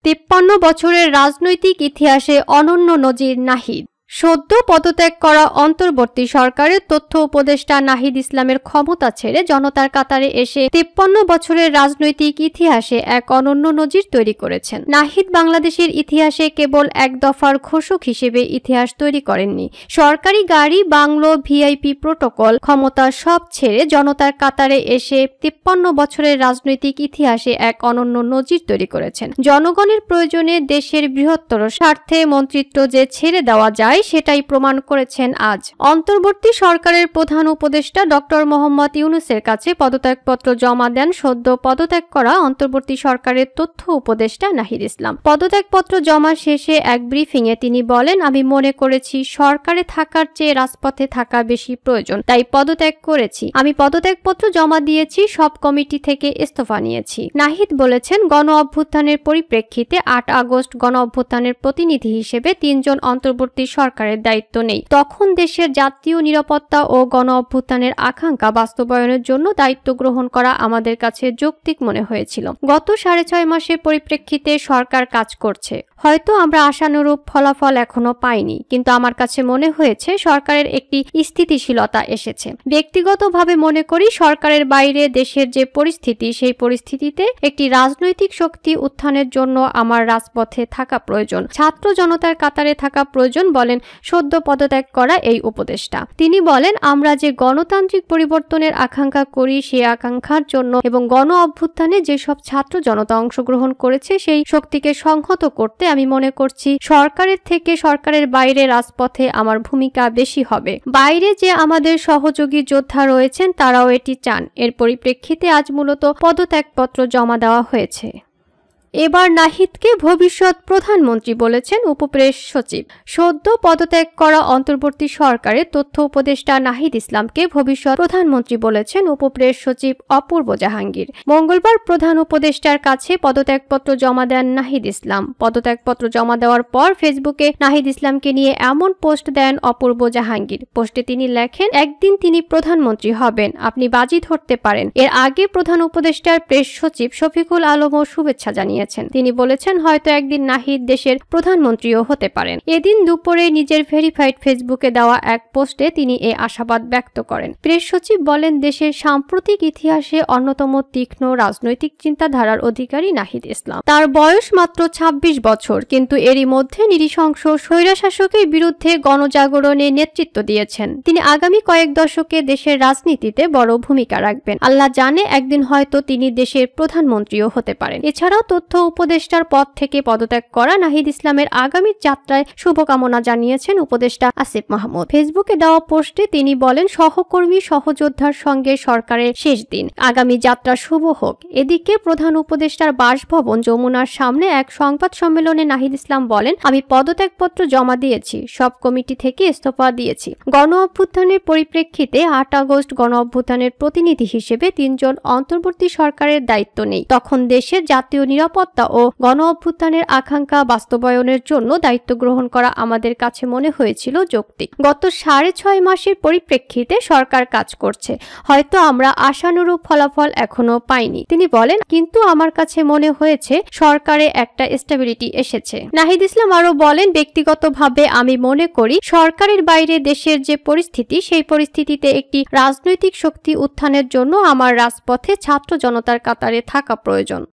53 বছরের রাজনৈতিক ইতিহাসে অনন্য নজির নাহিদ। সদ্য পদত্যাগ করা অন্তর্বর্তী সরকারের তথ্য উপদেষ্টা নাহিদ ইসলামের ক্ষমতা ছেড়ে জনতার কাতারে এসে 53 বছরের রাজনৈতিক ইতিহাসে এক অনন্য নজির তৈরি করেছেন। নাহিদ বাংলাদেশের ইতিহাসে কেবল এক দফার ঘোষক হিসেবে ইতিহাস তৈরি করেননি, সরকারি গাড়ি, বাংলো, ভিআইপি প্রটোকল, ক্ষমতা সব ছেড়ে জনতার কাতারে এসে 53 বছরের রাজনৈতিক ইতিহাসে এক অনন্য নজির তৈরি করেছেন। জনগণের প্রয়োজনে দেশের বৃহত্তর স্বার্থে মন্ত্রিত্ব যে ছেড়ে দেওয়া যায় সেটাই প্রমাণ করেছেন আজ। অন্তর্বর্তী সরকারের প্রধান উপদেষ্টা ডক্টর মোহাম্মদ ইউনূসের কাছে পদত্যাগপত্র জমা দেন সদ্য পদত্যাগ করা অন্তর্বর্তী সরকারের তথ্য উপদেষ্টা নাহিদ ইসলাম। পদত্যাগপত্র জমা শেষে এক ব্রিফিংয়ে তিনি বলেন, আমি মনে করেছি সরকারে থাকার চেয়ে রাজপথে থাকা বেশি প্রয়োজন, তাই পদত্যাগ করেছি। আমি পদত্যাগপত্র জমা দিয়েছি, সব কমিটি থেকে ইস্তফা নিয়েছি। নাহিদ বলেছেন, গণ অভ্যুত্থানের পরিপ্রেক্ষিতে 8 আগস্ট গণ অভ্যুত্থানের প্রতিনিধি হিসেবে 3 জন অন্তর্বর্তী সরকারের দায়িত্ব নেই। তখন দেশের জাতীয় নিরাপত্তা ও গণ অভ্যুত্থানের আকাঙ্ক্ষা বাস্তবায়নের জন্য দায়িত্ব গ্রহণ করা আমাদের কাছে যৌক্তিক মনে হয়েছিল। গত 6.5 মাসের পরিপ্রেক্ষিতে সরকার কাজ করছে। হয়তো আমরা আশানুরূপ ফলাফল এখনো পাইনি, কিন্তু আমার কাছে মনে হয়েছে সরকারের একটি স্থিতিশীলতা এসেছে। ব্যক্তিগতভাবে মনে করি সরকারের বাইরে দেশের যে পরিস্থিতি, সেই পরিস্থিতিতে একটি রাজনৈতিক শক্তি উত্থানের জন্য আমার রাজপথে থাকা প্রয়োজন, ছাত্র জনতার কাতারে থাকা প্রয়োজন, বলেন সদ্য পদত্যাগ করা এই উপদেষ্টা। তিনি বলেন, আমরা যে গণতান্ত্রিক পরিবর্তনের আকাঙ্ক্ষা করি সেই আকাঙ্ক্ষার জন্য এবং গণ অভ্যুত্থানে যেসব ছাত্র জনতা অংশগ্রহণ করেছে সেই শক্তিকে সংহত করতে আমি মনে করছি সরকারের থেকে সরকারের বাইরে রাজপথে আমার ভূমিকা বেশি হবে। বাইরে যে আমাদের সহযোগী যোদ্ধা রয়েছেন তারাও এটি চান। এর পরিপ্রেক্ষিতে আজ মূলত পদত্যাগপত্র জমা দেওয়া হয়েছে। এবার নাহিদকে ভবিষ্যৎ প্রধানমন্ত্রী বলেছেন উপপ্রেস সচিব। সদ্য পদত্যাগ করা অন্তর্বর্তী সরকারের তথ্য উপদেষ্টা নাহিদ ইসলামকে ভবিষ্যৎ প্রধানমন্ত্রী বলেছেন উপপ্রেস সচিব অপূর্ব জাহাঙ্গীর। মঙ্গলবার প্রধান উপদেষ্টার কাছে পদত্যাগপত্র জমা দেন নাহিদ ইসলাম। পদত্যাগপত্র জমা দেওয়ার পর ফেসবুকে নাহিদ ইসলামকে নিয়ে এমন পোস্ট দেন অপূর্ব জাহাঙ্গীর। পোস্টে তিনি লেখেন, একদিন তিনি প্রধানমন্ত্রী হবেন, আপনি বাজি ধরতে পারেন। এর আগে প্রধান উপদেষ্টার প্রেস সচিব শফিকুল আলমও শুভেচ্ছা জানিয়েছেন। তিনি বলেছেন, হয়তো একদিন নাহিদ দেশের প্রধানমন্ত্রীও হতে পারেন। এদিন দুপুরে নিজের ভেরিফাইড ফেসবুকে দেওয়া এক পোস্টে তিনি এই আশাবাদ ব্যক্ত করেন। প্রেস সচিব বলেন, দেশের সাম্প্রতিক ইতিহাসে অন্যতম তীক্ষ্ণ রাজনৈতিক চিন্তাধারার অধিকারী নাহিদ ইসলাম। তার বয়স মাত্র 26 বছর, কিন্তু এরই মধ্যে নৃশংস স্বৈরশাসকের বিরুদ্ধে গণজাগরণে নেতৃত্ব দিয়েছেন। তিনি আগামী কয়েক দশকে দেশের রাজনীতিতে বড় ভূমিকা রাখবেন। আল্লাহ জানে, একদিন হয়তো তিনি দেশের প্রধানমন্ত্রীও হতে পারেন। এছাড়াও তথ্য উপদেষ্টার পদ থেকে পদত্যাগ করা নাহিদ ইসলামের আগামী যাত্রায় শুভকামনা জানিয়েছেন উপদেষ্টা আসিফ মাহমুদ। ফেসবুকে দেওয়া পোস্টে তিনি বলেন, সহকর্মী সহযোদ্ধার সঙ্গে সরকারের শেষ দিন, আগামী যাত্রা শুভ হোক। এদিকে প্রধান উপদেষ্টার বাসভবন যমুনার সামনে এক সংবাদ সম্মেলনে নাহিদ ইসলাম বলেন, আমি পদত্যাগপত্র জমা দিয়েছি, সব কমিটি থেকে ইস্তফা দিয়েছি। গণ অভ্যুত্থানের পরিপ্রেক্ষিতে 8 আগস্ট গণ অভ্যুত্থানের প্রতিনিধি হিসেবে 3 জন অন্তর্বর্তী সরকারের দায়িত্ব নেই। তখন দেশের জাতীয় নিরাপত্তা ও গণ অভ্যুত্থানের আকাঙ্ক্ষা বাস্তবায়নের জন্য দায়িত্ব গ্রহণ করা আমাদের কাছে মনে হয়েছিল যৌক্তিক। গত 6.5 মাসের পরিপ্রেক্ষিতে সরকার কাজ করছে। হয়তো আমরা আশানুরূপ ফলাফল এখনো পাইনি, তিনি বলেন, কিন্তু আমার কাছে মনে হয়েছে সরকারে একটা স্টেবিলিটি এসেছে। নাহিদ ইসলাম আরো বলেন, ব্যক্তিগতভাবে আমি মনে করি সরকারের বাইরে দেশের যে পরিস্থিতি, সেই পরিস্থিতিতে একটি রাজনৈতিক শক্তি উত্থানের জন্য আমার রাজপথে ছাত্র জনতার কাতারে থাকা প্রয়োজন।